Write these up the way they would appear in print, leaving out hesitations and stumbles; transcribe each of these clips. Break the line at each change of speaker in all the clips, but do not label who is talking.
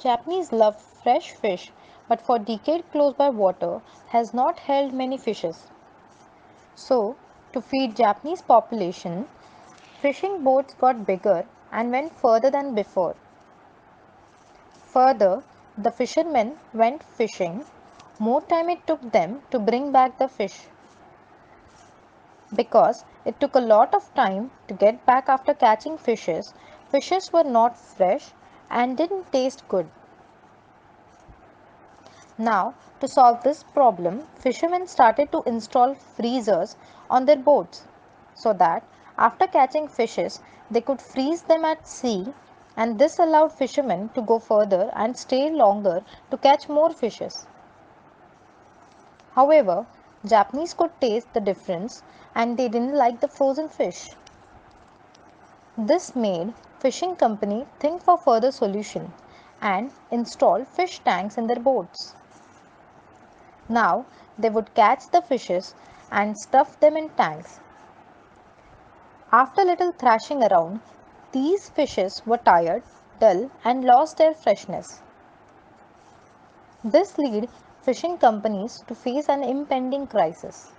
Japanese love fresh fish, but for decades close by water has not held many fishes. So, to feed Japanese population, fishing boats got bigger and went further than before. Further, the fishermen went fishing. More time it took them to bring back the fish because it took a lot of time to get back after catching fishes. Fishes were not fresh and didn't taste good. Now, to solve this problem, fishermen started to install freezers on their boats so that after catching fishes, they could freeze them at sea, and this allowed fishermen to go further and stay longer to catch more fishes. However, Japanese could taste the difference and they didn't like the frozen fish. This made fishing company think for further solution and install fish tanks in their boats. Now they would catch the fishes and stuff them in tanks. After little thrashing around, these fishes were tired, dull, and lost their freshness. This led fishing companies to face an impending crisis.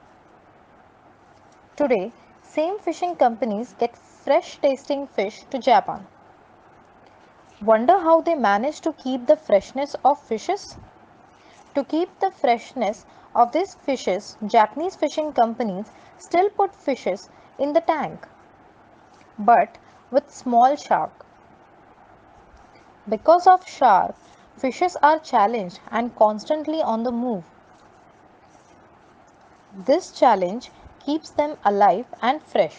Today, same fishing companies get fresh tasting fish to Japan. Wonder how they manage to keep the freshness of fishes? To keep the freshness of these fishes, Japanese fishing companies still put fishes in the tank, but with small shark. Because of shark, fishes are challenged and constantly on the move. This challenge keeps them alive and fresh.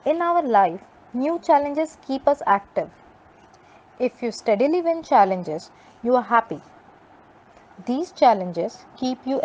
In our life, new challenges keep us active. If you steadily win challenges, you are happy. These challenges keep you